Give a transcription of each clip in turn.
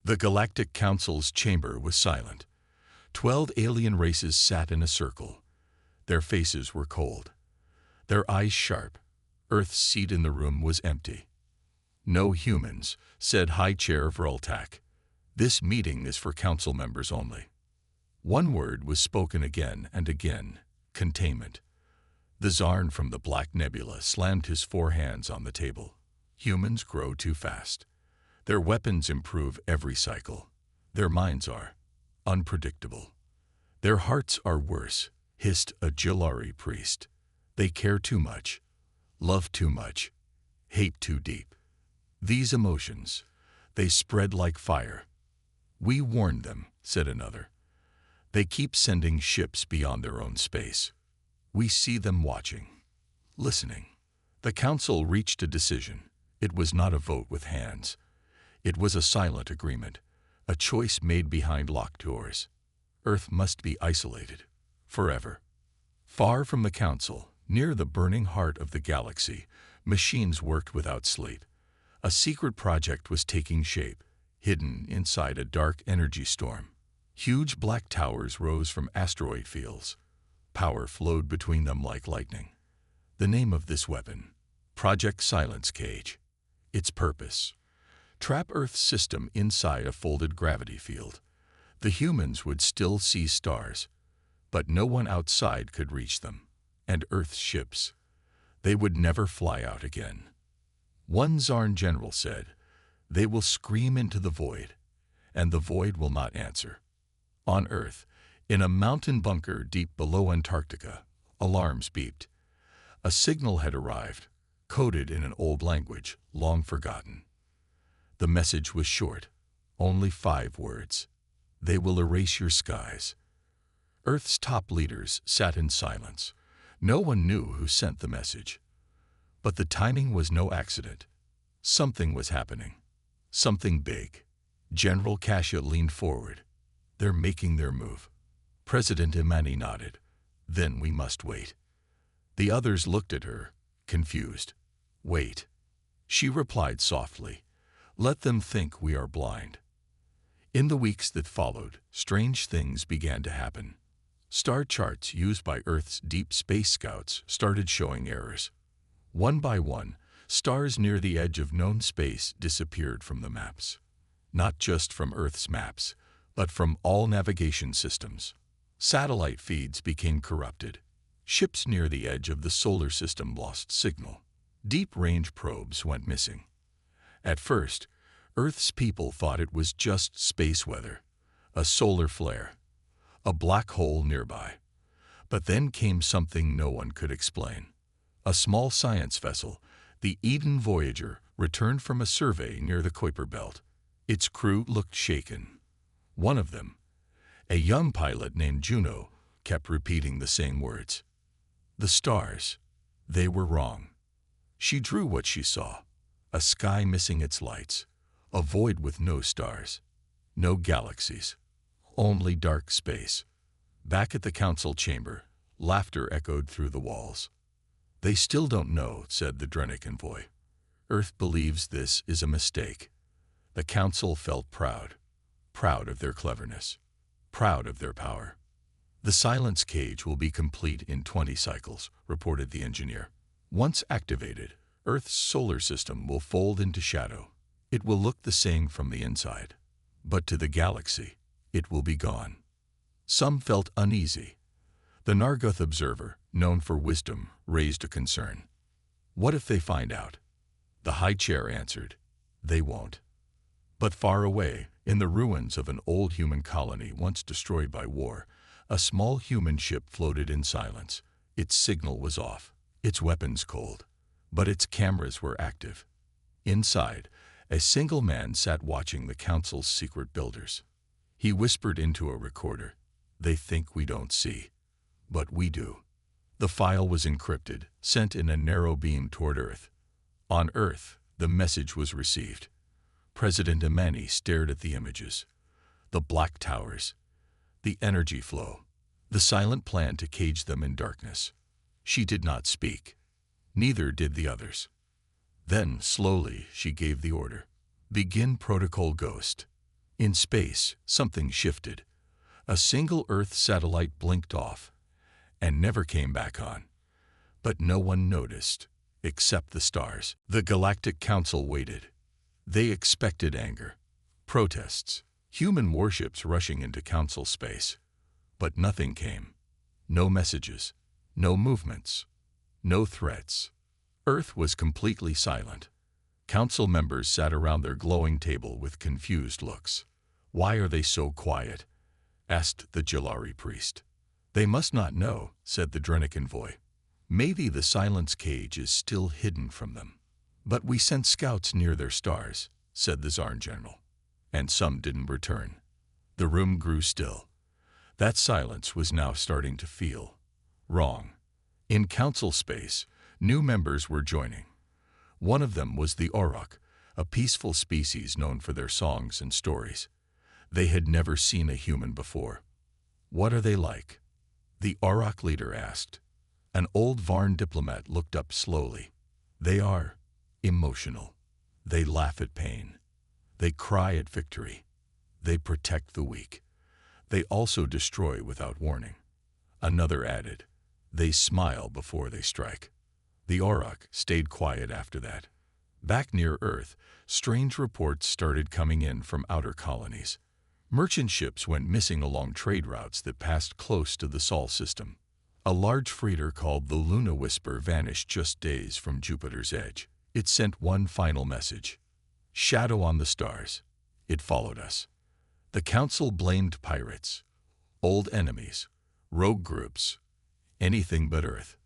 The Galactic Council's chamber was silent. 12 alien races sat in a circle. Their faces were cold, their eyes sharp. Earth's seat in the room was empty. "No humans," said High Chair Vroltak. "This meeting is for council members only." One word was spoken again and again: containment. The Zarn from the Black Nebula slammed his 4 hands on the table. Humans grow too fast. Their weapons improve every cycle. Their minds are unpredictable. Their hearts are worse, hissed a Jilari priest. They care too much, love too much, hate too deep. These emotions, they spread like fire. "We warned them," said another. "They keep sending ships beyond their own space. We see them watching, listening." The council reached a decision. It was not a vote with hands. It was a silent agreement, a choice made behind locked doors. Earth must be isolated, forever. Far from the council, near the burning heart of the galaxy, machines worked without sleep. A secret project was taking shape, hidden inside a dark energy storm. Huge black towers rose from asteroid fields. Power flowed between them like lightning. The name of this weapon: Project Silence Cage. Its purpose: trap Earth's system inside a folded gravity field. The humans would still see stars, but no one outside could reach them. And Earth's ships, they would never fly out again. One Zarn general said, "They will scream into the void, and the void will not answer." On Earth, in a mountain bunker deep below Antarctica, alarms beeped. A signal had arrived, coded in an old language, long forgotten. The message was short, only 5 words: "They will erase your skies." Earth's top leaders sat in silence. No one knew who sent the message. But the timing was no accident. Something was happening. Something big. General Kasia leaned forward. "They're making their move." President Imani nodded. "Then we must wait." The others looked at her, confused. "Wait." She replied softly, "Let them think we are blind." In the weeks that followed, strange things began to happen. Star charts used by Earth's deep space scouts started showing errors. One by one, stars near the edge of known space disappeared from the maps. Not just from Earth's maps, but from all navigation systems. Satellite feeds became corrupted. Ships near the edge of the solar system lost signal. Deep-range probes went missing. At first, Earth's people thought it was just space weather, a solar flare, a black hole nearby. But then came something no one could explain. A small science vessel, the Eden Voyager, returned from a survey near the Kuiper Belt. Its crew looked shaken. One of them, a young pilot named Juno, kept repeating the same words. The stars, they were wrong. She drew what she saw: a sky missing its lights, a void with no stars, no galaxies, only dark space. Back at the council chamber, laughter echoed through the walls. "They still don't know," said the Drenic envoy. "Earth believes this is a mistake." The council felt proud, proud of their cleverness, proud of their power. "The silence cage will be complete in 20 cycles," reported the engineer. "Once activated, Earth's solar system will fold into shadow. It will look the same from the inside, but to the galaxy, it will be gone." Some felt uneasy. The Nargoth observer, known for wisdom, raised a concern. "What if they find out?" The high chair answered, "They won't." But far away, in the ruins of an old human colony once destroyed by war, a small human ship floated in silence. Its signal was off, its weapons cold, but its cameras were active. Inside, a single man sat watching the council's secret builders. He whispered into a recorder, "They think we don't see, but we do." The file was encrypted, sent in a narrow beam toward Earth. On Earth, the message was received. President Imani stared at the images. The black towers, the energy flow, the silent plan to cage them in darkness. She did not speak. Neither did the others. Then, slowly, she gave the order. "Begin Protocol Ghost." In space, something shifted. A single Earth satellite blinked off and never came back on. But no one noticed, except the stars. The Galactic Council waited. They expected anger, protests, human warships rushing into Council space. But nothing came. No messages, no movements, no threats. Earth was completely silent. Council members sat around their glowing table with confused looks. "Why are they so quiet?" asked the Jalari priest. "They must not know," said the Drenic envoy. "Maybe the silence cage is still hidden from them." "But we sent scouts near their stars," said the Zarn general. "And some didn't return." The room grew still. That silence was now starting to feel wrong. In Council space, new members were joining. One of them was the Auroch, a peaceful species known for their songs and stories. They had never seen a human before. "What are they like?" the Auroch leader asked. An old Varn diplomat looked up slowly. "They are emotional. They laugh at pain. They cry at victory. They protect the weak. They also destroy without warning." Another added, "They smile before they strike." The Auroch stayed quiet after that. Back near Earth, strange reports started coming in from outer colonies. Merchant ships went missing along trade routes that passed close to the Sol system. A large freighter called the Luna Whisper vanished just days from Jupiter's edge. It sent one final message. "Shadow on the stars. It followed us." The Council blamed pirates, old enemies, rogue groups, anything but Earth.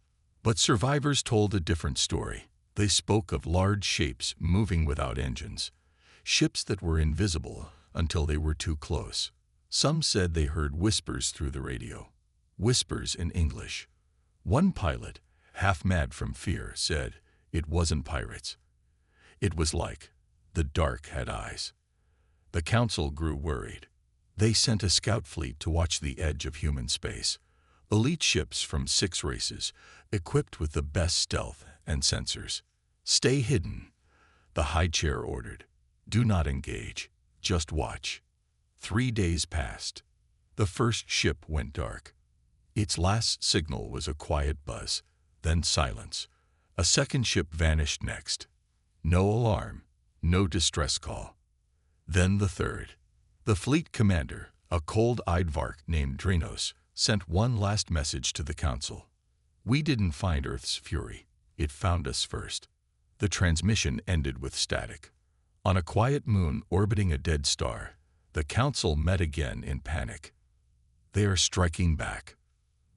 But survivors told a different story. They spoke of large shapes moving without engines, ships that were invisible until they were too close. Some said they heard whispers through the radio, whispers in English. One pilot, half mad from fear, said it wasn't pirates. It was like the dark had eyes. The Council grew worried. They sent a scout fleet to watch the edge of human space. Elite ships from 6 races, equipped with the best stealth and sensors. "Stay hidden," the High Chair ordered. "Do not engage, just watch." 3 days passed. The first ship went dark. Its last signal was a quiet buzz, then silence. A second ship vanished next. No alarm, no distress call. Then the third. The fleet commander, a cold-eyed Vark named Drinos, sent one last message to the Council. "We didn't find Earth's fury. It found us first." The transmission ended with static. On a quiet moon orbiting a dead star, the Council met again in panic. "They are striking back.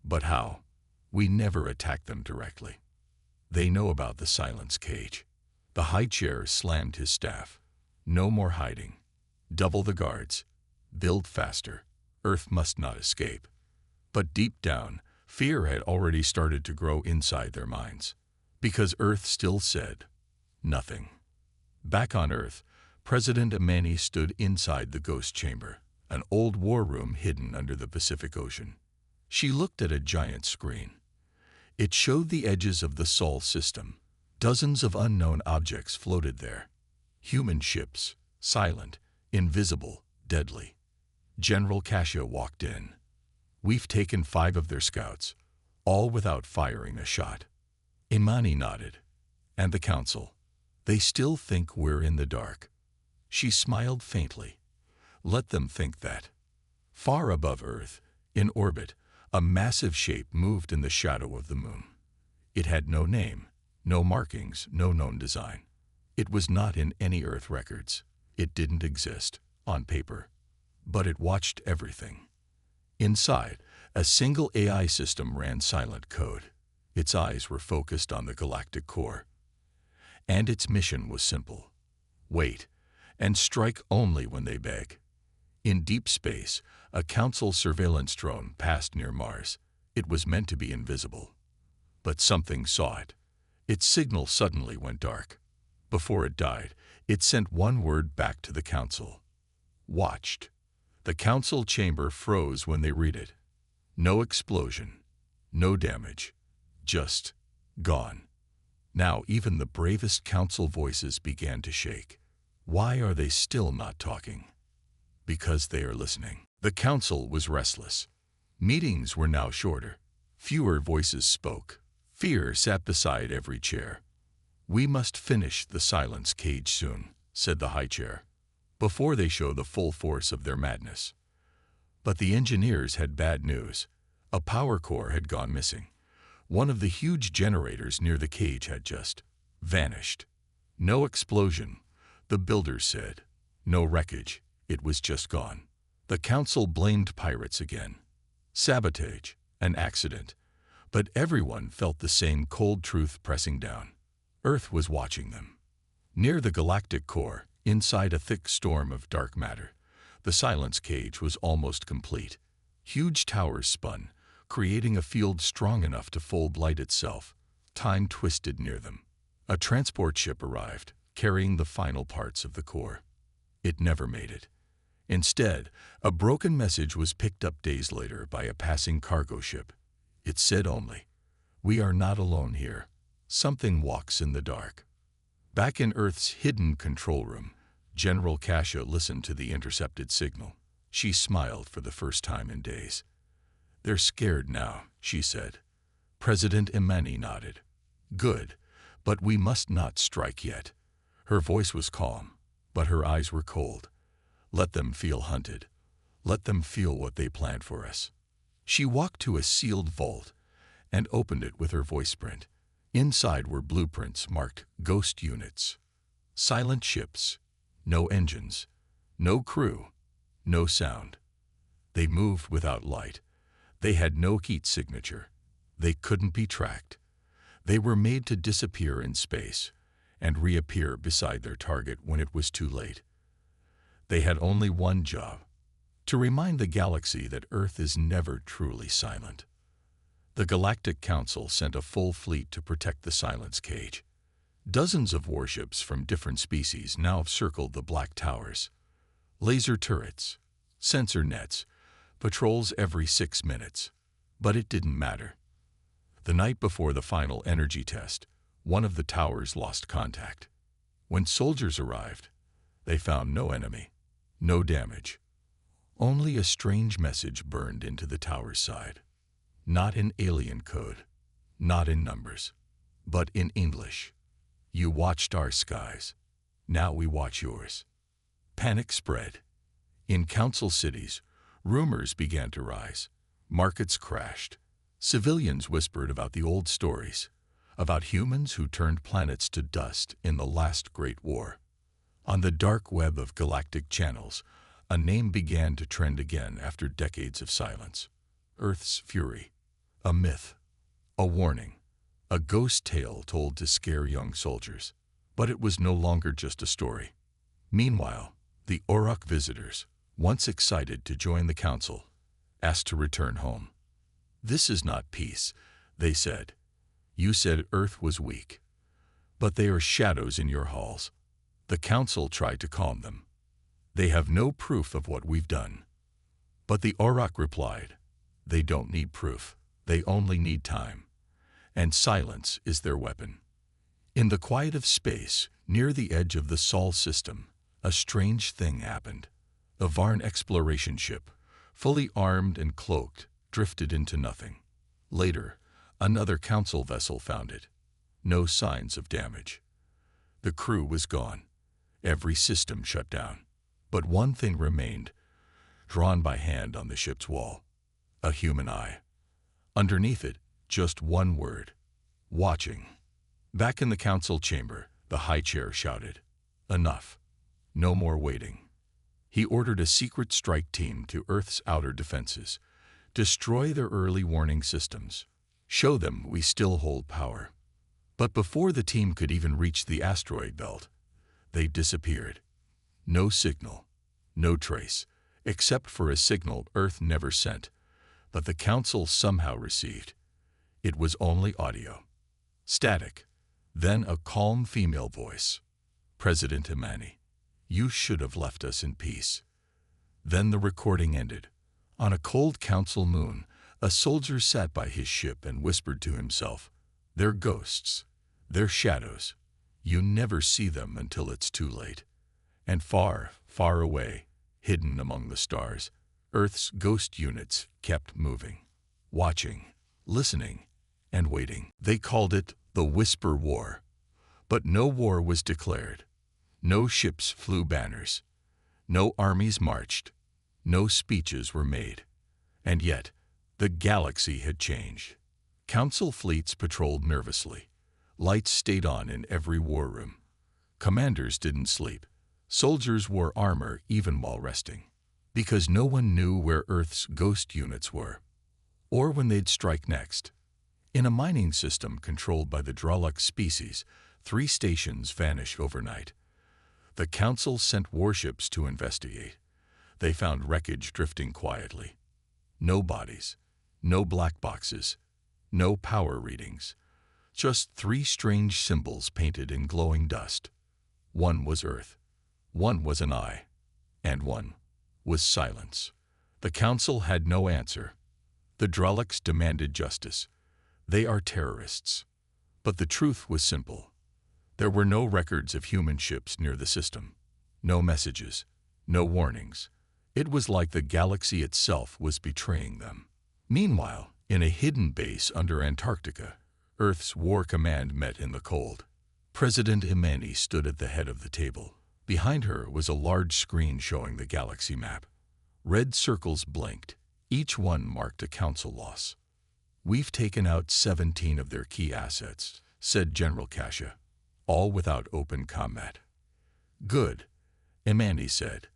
But how? We never attacked them directly." "They know about the silence cage." The High Chair slammed his staff. "No more hiding. Double the guards. Build faster. Earth must not escape." But deep down, fear had already started to grow inside their minds. Because Earth still said nothing. Back on Earth, President Amani stood inside the ghost chamber, an old war room hidden under the Pacific Ocean. She looked at a giant screen. It showed the edges of the Sol system. Dozens of unknown objects floated there. Human ships, silent, invisible, deadly. General Kasia walked in. "We've taken 5 of their scouts, all without firing a shot." Imani nodded. "And the Council? They still think we're in the dark." She smiled faintly. "Let them think that." Far above Earth, in orbit, a massive shape moved in the shadow of the moon. It had no name, no markings, no known design. It was not in any Earth records. It didn't exist, on paper. But it watched everything. Inside, a single AI system ran silent code. Its eyes were focused on the galactic core. And its mission was simple. Wait, and strike only when they beg. In deep space, a Council surveillance drone passed near Mars. It was meant to be invisible. But something saw it. Its signal suddenly went dark. Before it died, it sent one word back to the Council. "Watched." The Council chamber froze when they read it. No explosion, no damage, just gone. Now even the bravest Council voices began to shake. Why are they still not talking? Because they are listening. The council was restless. Meetings were now shorter. Fewer voices spoke. Fear sat beside every chair. "We must finish the silence cage soon," said the high chair, "before they show the full force of their madness." But the engineers had bad news. A power core had gone missing. One of the huge generators near the cage had just vanished. No explosion, the builders said. No wreckage, it was just gone. The council blamed pirates again. Sabotage, an accident. But everyone felt the same cold truth pressing down. Earth was watching them. Near the galactic core, inside a thick storm of dark matter, the silence cage was almost complete. Huge towers spun, creating a field strong enough to fold light itself. Time twisted near them. A transport ship arrived, carrying the final parts of the core. It never made it. Instead, a broken message was picked up days later by a passing cargo ship. It said only, "We are not alone here. Something walks in the dark." Back in Earth's hidden control room, General Kasia listened to the intercepted signal. She smiled for the first time in days. "They're scared now," she said. President Imani nodded. "Good, but we must not strike yet." Her voice was calm, but her eyes were cold. "Let them feel hunted. Let them feel what they planned for us." She walked to a sealed vault and opened it with her voice print. Inside were blueprints marked ghost units. Silent ships, no engines, no crew, no sound. They moved without light. They had no heat signature. They couldn't be tracked. They were made to disappear in space and reappear beside their target when it was too late. They had only one job: to remind the galaxy that Earth is never truly silent. The Galactic Council sent a full fleet to protect the silence cage. Dozens of warships from different species now circled the black towers. Laser turrets, sensor nets, patrols every 6 minutes. But it didn't matter. The night before the final energy test, one of the towers lost contact. When soldiers arrived, they found no enemy, no damage. Only a strange message burned into the tower's side. Not in alien code, not in numbers, but in English. "You watched our skies. Now we watch yours." Panic spread. In council cities, rumors began to rise. Markets crashed. Civilians whispered about the old stories, about humans who turned planets to dust in the last great war. On the dark web of galactic channels, a name began to trend again after decades of silence. Earth's Fury. A myth, a warning, a ghost tale told to scare young soldiers. But it was no longer just a story. Meanwhile, the Auroch visitors, once excited to join the council, asked to return home. "This is not peace," they said. "You said Earth was weak. But they are shadows in your halls." The council tried to calm them. "They have no proof of what we've done." But the Auroch replied, "They don't need proof. They only need time. And silence is their weapon." In the quiet of space, near the edge of the Sol system, a strange thing happened. A Varn exploration ship, fully armed and cloaked, drifted into nothing. Later, another council vessel found it. No signs of damage. The crew was gone. Every system shut down. But one thing remained, drawn by hand on the ship's wall: a human eye. Underneath it, just one word: watching. Back in the council chamber, the high chair shouted, "Enough. No more waiting." He ordered a secret strike team to Earth's outer defenses. Destroy their early warning systems. Show them we still hold power. But before the team could even reach the asteroid belt, they disappeared. No signal, no trace, except for a signal Earth never sent, but the Council somehow received. It was only audio. Static. Then a calm female voice. "President Imani, you should have left us in peace." Then the recording ended. On a cold council moon, a soldier sat by his ship and whispered to himself, "They're ghosts. They're shadows. You never see them until it's too late." And far, far away, hidden among the stars, Earth's ghost units kept moving, watching, listening, and waiting. They called it the Whisper War. But no war was declared. No ships flew banners. No armies marched. No speeches were made. And yet, the galaxy had changed. Council fleets patrolled nervously. Lights stayed on in every war room. Commanders didn't sleep. Soldiers wore armor even while resting. Because no one knew where Earth's ghost units were, or when they'd strike next. In a mining system controlled by the Drolux species, 3 stations vanished overnight. The Council sent warships to investigate. They found wreckage drifting quietly. No bodies, no black boxes, no power readings. Just 3 strange symbols painted in glowing dust. One was Earth, one was an eye, and one was silence. The Council had no answer. The Drolux demanded justice. They are terrorists. But the truth was simple. There were no records of human ships near the system. No messages, no warnings. It was like the galaxy itself was betraying them. Meanwhile, in a hidden base under Antarctica, Earth's War Command met in the cold. President Imani stood at the head of the table. Behind her was a large screen showing the galaxy map. Red circles blinked. Each one marked a Council loss. "We've taken out 17 of their key assets," said General Kasha, "all without open combat." "Good," Imani said.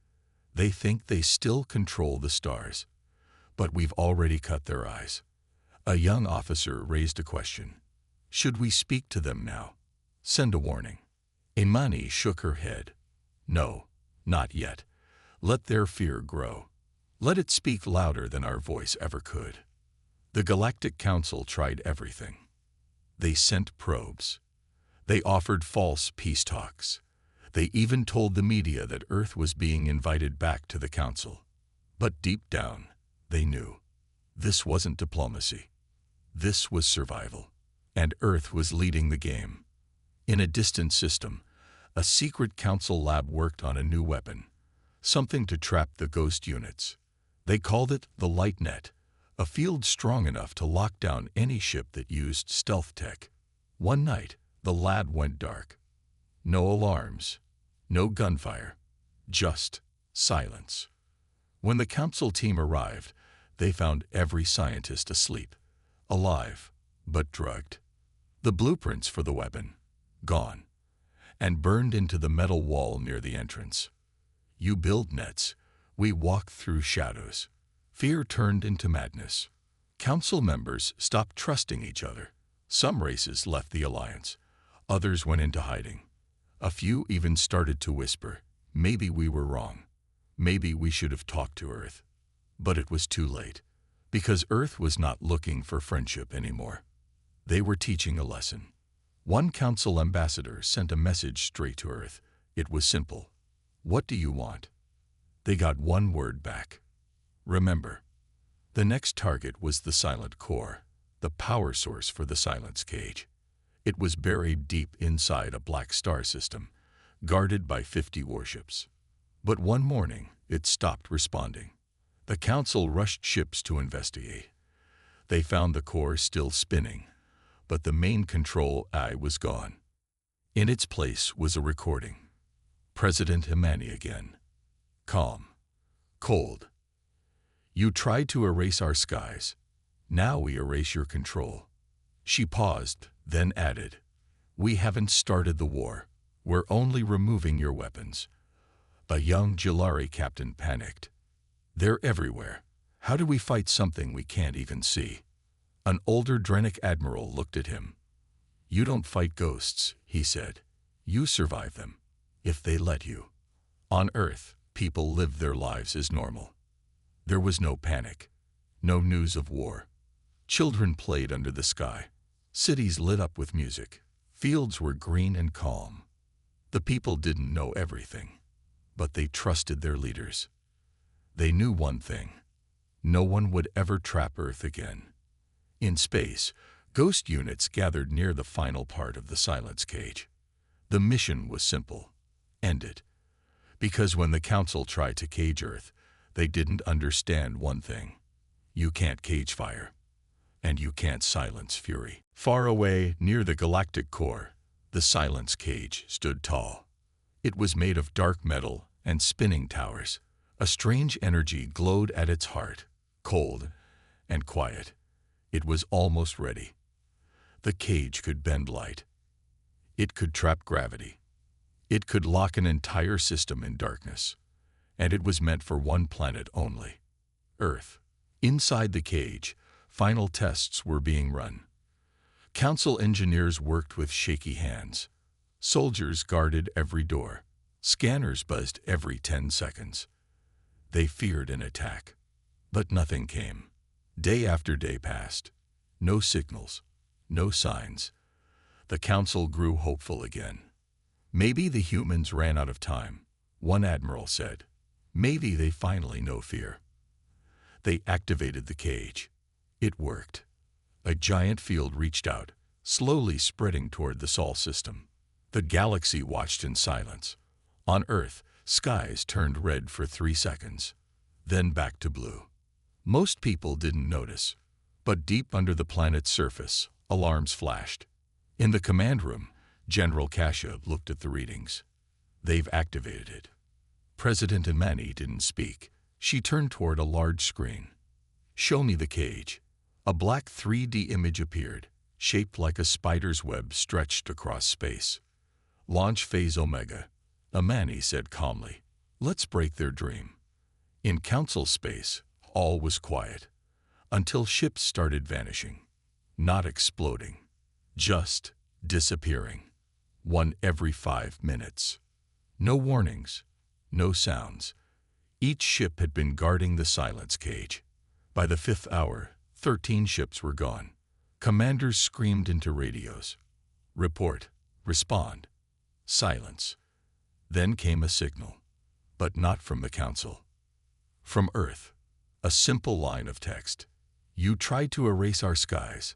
"They think they still control the stars. But we've already cut their eyes." A young officer raised a question. "Should we speak to them now? Send a warning?" Imani shook her head. "No, not yet. Let their fear grow. Let it speak louder than our voice ever could." The Galactic Council tried everything. They sent probes. They offered false peace talks. They even told the media that Earth was being invited back to the Council. But deep down, they knew. This wasn't diplomacy. This was survival. And Earth was leading the game. In a distant system, a secret Council lab worked on a new weapon, something to trap the ghost units. They called it the Light Net, a field strong enough to lock down any ship that used stealth tech. One night, the lab went dark. No alarms, no gunfire, just silence. When the Council team arrived, they found every scientist asleep, alive, but drugged. The blueprints for the weapon, gone, and burned into the metal wall near the entrance. You build nets, we walk through shadows. Fear turned into madness. Council members stopped trusting each other. Some races left the alliance. Others went into hiding. A few even started to whisper, maybe we were wrong. Maybe we should have talked to Earth. But it was too late, because Earth was not looking for friendship anymore. They were teaching a lesson. One Council ambassador sent a message straight to Earth. It was simple. "What do you want?" They got one word back. "Remember." The next target was the Silent Core, the power source for the Silence Cage. It was buried deep inside a black star system, guarded by 50 warships. But one morning, it stopped responding. The Council rushed ships to investigate. They found the core still spinning, but the main control eye was gone. In its place was a recording. President Imani again. Calm. Cold. "You tried to erase our skies. Now we erase your control." She paused, then added, "We haven't started the war. We're only removing your weapons." A young Jalari captain panicked. "They're everywhere. How do we fight something we can't even see?" An older Drenic admiral looked at him. "You don't fight ghosts," he said. "You survive them, if they let you." On Earth, people lived their lives as normal. There was no panic, no news of war. Children played under the sky. Cities lit up with music. Fields were green and calm. The people didn't know everything, but they trusted their leaders. They knew one thing: no one would ever trap Earth again. In space, ghost units gathered near the final part of the Silence Cage. The mission was simple: end it. Because when the council tried to cage Earth, they didn't understand one thing. You can't cage fire, and you can't silence fury. Far away, near the galactic core, the silence cage stood tall. It was made of dark metal and spinning towers. A strange energy glowed at its heart, cold and quiet. It was almost ready. The cage could bend light. It could trap gravity. It could lock an entire system in darkness. And it was meant for one planet only, Earth. Inside the cage, final tests were being run. Council engineers worked with shaky hands. Soldiers guarded every door. Scanners buzzed every 10 seconds. They feared an attack, but nothing came. Day after day passed. No signals, no signs. The council grew hopeful again. Maybe the humans ran out of time, one admiral said. Maybe they finally know fear. They activated the cage. It worked. A giant field reached out, slowly spreading toward the Sol system. The galaxy watched in silence. On Earth, skies turned red for 3 seconds, then back to blue. Most people didn't notice, but deep under the planet's surface, alarms flashed. In the command room, General Kasha looked at the readings. They've activated it. President Imani didn't speak. She turned toward a large screen. Show me the cage. A black 3D image appeared, shaped like a spider's web stretched across space. Launch phase Omega, Imani said calmly. Let's break their dream. In council space, all was quiet, until ships started vanishing. Not exploding, just disappearing. One every 5 minutes. No warnings, no sounds. Each ship had been guarding the silence cage. By the 5th hour, 13 ships were gone. Commanders screamed into radios. Report, respond, silence. Then came a signal, but not from the council. From Earth, a simple line of text. You tried to erase our skies.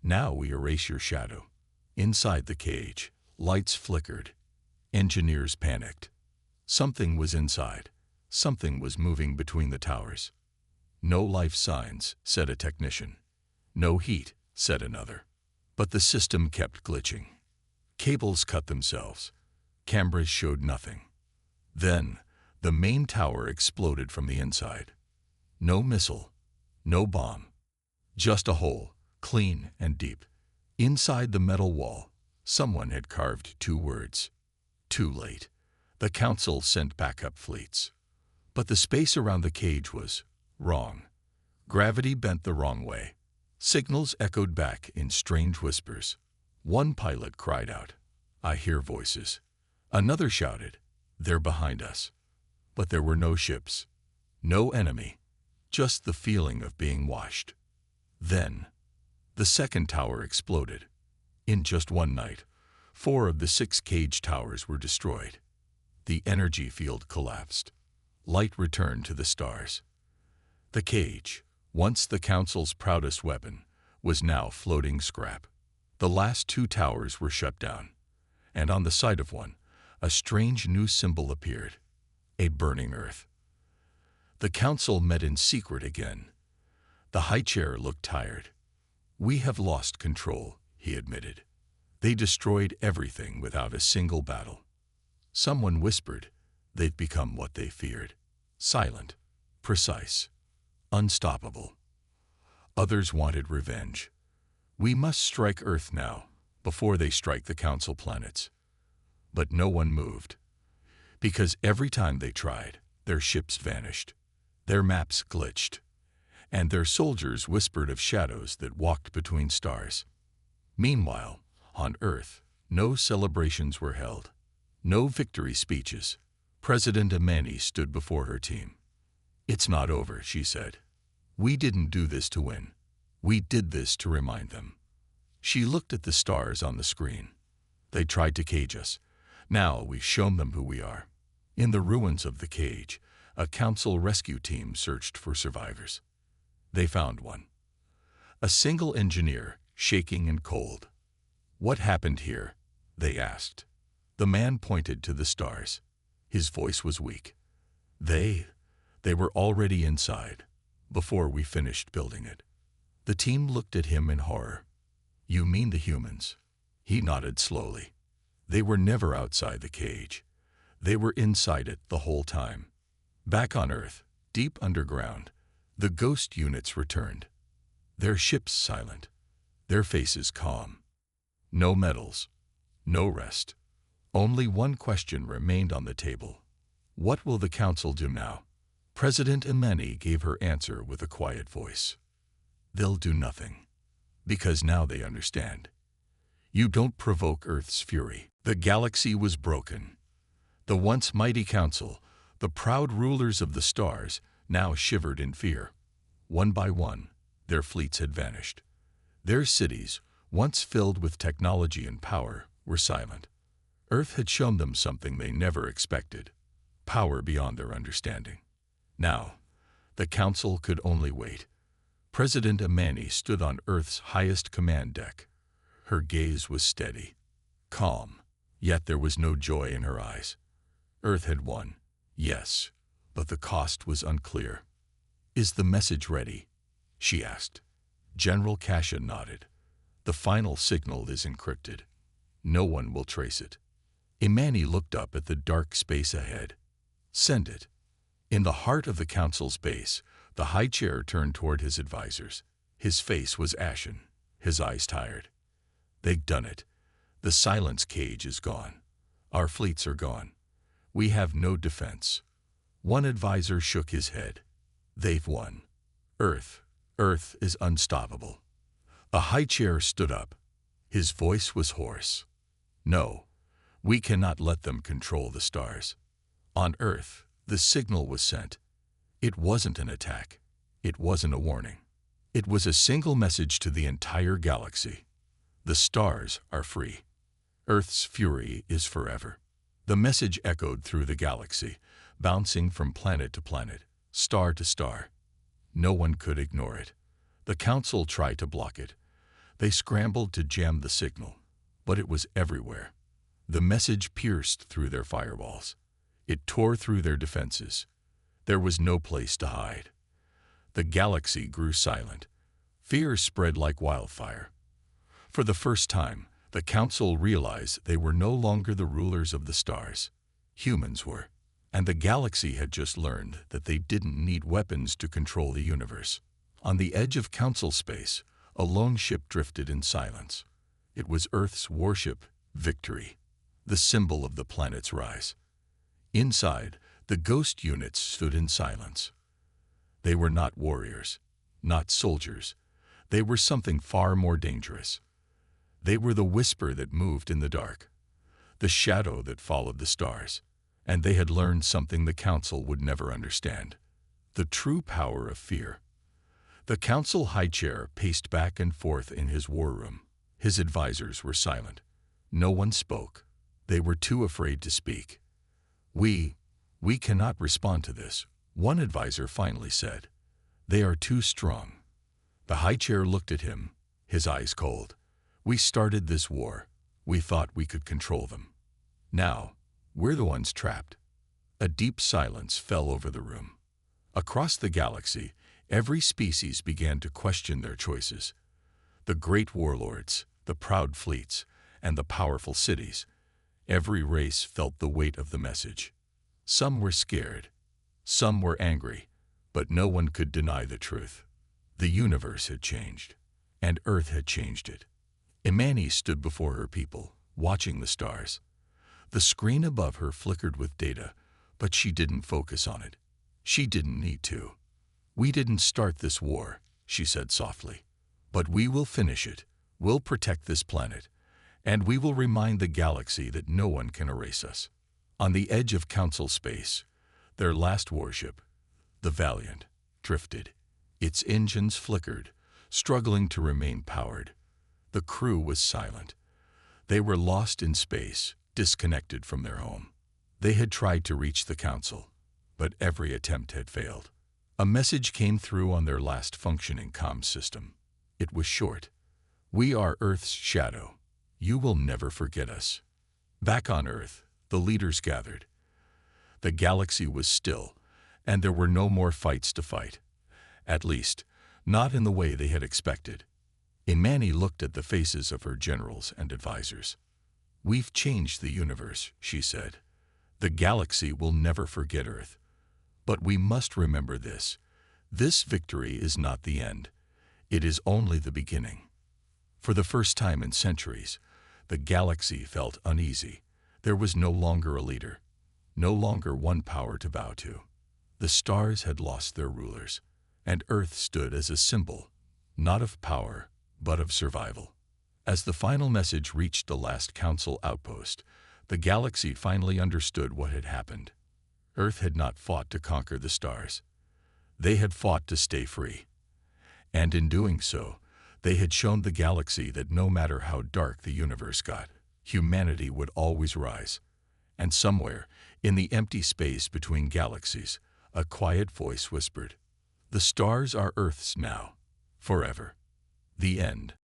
Now we erase your shadow. Inside the cage, lights flickered. Engineers panicked. Something was inside. Something was moving between the towers. No life signs, said a technician. No heat, said another. But the system kept glitching. Cables cut themselves. Cameras showed nothing. Then, the main tower exploded from the inside. No missile, no bomb. Just a hole, clean and deep. Inside the metal wall, someone had carved 2 words. Too late. The council sent backup fleets. But the space around the cage was wrong. Gravity bent the wrong way. Signals echoed back in strange whispers. One pilot cried out, "I hear voices." Another shouted, "They're behind us." But there were no ships, no enemy, just the feeling of being watched. Then, the second tower exploded. In just one night, 4 of the 6 cage towers were destroyed. The energy field collapsed. Light returned to the stars. The cage, once the council's proudest weapon, was now floating scrap. The last 2 towers were shut down, and on the side of one, a strange new symbol appeared, a burning earth. The council met in secret again. The high chair looked tired. "We have lost control," he admitted. "They destroyed everything without a single battle." Someone whispered, "They've become what they feared. Silent, precise, unstoppable." Others wanted revenge. "We must strike Earth now, before they strike the council planets." But no one moved, because every time they tried, their ships vanished, their maps glitched, and their soldiers whispered of shadows that walked between stars. Meanwhile, on Earth, no celebrations were held, no victory speeches. President Imani stood before her team. "It's not over," she said. "We didn't do this to win. We did this to remind them." She looked at the stars on the screen. "They tried to cage us. Now we've shown them who we are." In the ruins of the cage, a council rescue team searched for survivors. They found one. A single engineer, shaking and cold. "What happened here?" they asked. The man pointed to the stars. His voice was weak. They were already inside, before we finished building it. The team looked at him in horror. You mean the humans? He nodded slowly. They were never outside the cage. They were inside it the whole time. Back on Earth, deep underground, the ghost units returned. Their ships silent, their faces calm. No medals, no rest. Only one question remained on the table. What will the Council do now? President Imani gave her answer with a quiet voice. They'll do nothing, because now they understand. You don't provoke Earth's fury. The galaxy was broken. The once mighty Council, the proud rulers of the stars, now shivered in fear. One by one, their fleets had vanished. Their cities, once filled with technology and power, were silent. Earth had shown them something they never expected, power beyond their understanding. Now, the Council could only wait. President Imani stood on Earth's highest command deck. Her gaze was steady, calm, yet there was no joy in her eyes. Earth had won, yes, but the cost was unclear. Is the message ready? She asked. General Kasha nodded. The final signal is encrypted. No one will trace it. Imani looked up at the dark space ahead. Send it. In the heart of the Council's base, the high chair turned toward his advisors. His face was ashen, his eyes tired. They've done it. The silence cage is gone. Our fleets are gone. We have no defense. One advisor shook his head. They've won. Earth is unstoppable. A high chair stood up. His voice was hoarse. No, we cannot let them control the stars. On Earth, the signal was sent. It wasn't an attack. It wasn't a warning. It was a single message to the entire galaxy. The stars are free. Earth's fury is forever. The message echoed through the galaxy, bouncing from planet to planet, star to star. No one could ignore it. The Council tried to block it. They scrambled to jam the signal, but it was everywhere. The message pierced through their firewalls. It tore through their defenses. There was no place to hide. The galaxy grew silent. Fear spread like wildfire. For the first time, the Council realized they were no longer the rulers of the stars. Humans were. And the galaxy had just learned that they didn't need weapons to control the universe. On the edge of Council space, a lone ship drifted in silence. It was Earth's warship, Victory, the symbol of the planet's rise. Inside, the ghost units stood in silence. They were not warriors, not soldiers. They were something far more dangerous. They were the whisper that moved in the dark, the shadow that followed the stars. And they had learned something the Council would never understand: the true power of fear. The Council high chair paced back and forth in his war room. His advisors were silent. No one spoke. They were too afraid to speak. We cannot respond to this," one advisor finally said. "They are too strong." The high chair looked at him, his eyes cold. "We started this war. We thought we could control them. Now, we're the ones trapped." A deep silence fell over the room. Across the galaxy, every species began to question their choices. The great warlords, the proud fleets, and the powerful cities. Every race felt the weight of the message. Some were scared, some were angry, but no one could deny the truth. The universe had changed, and Earth had changed it. Imani stood before her people, watching the stars. The screen above her flickered with data, but she didn't focus on it. She didn't need to. "We didn't start this war," she said softly, "but we will finish it. We'll protect this planet, and we will remind the galaxy that no one can erase us." On the edge of Council space, their last warship, the Valiant, drifted. Its engines flickered, struggling to remain powered. The crew was silent. They were lost in space, disconnected from their home. They had tried to reach the Council, but every attempt had failed. A message came through on their last functioning comm system. It was short. "We are Earth's shadow. You will never forget us." Back on Earth, the leaders gathered. The galaxy was still, and there were no more fights to fight. At least, not in the way they had expected. Imani looked at the faces of her generals and advisors. "We've changed the universe," she said. "The galaxy will never forget Earth. But we must remember this. This victory is not the end. It is only the beginning." For the first time in centuries, the galaxy felt uneasy. There was no longer a leader, no longer one power to bow to. The stars had lost their rulers, and Earth stood as a symbol, not of power, but of survival. As the final message reached the last council outpost, the galaxy finally understood what had happened. Earth had not fought to conquer the stars. They had fought to stay free. And in doing so, they had shown the galaxy that no matter how dark the universe got, humanity would always rise. And somewhere, in the empty space between galaxies, a quiet voice whispered, "The stars are Earth's now, forever." The end.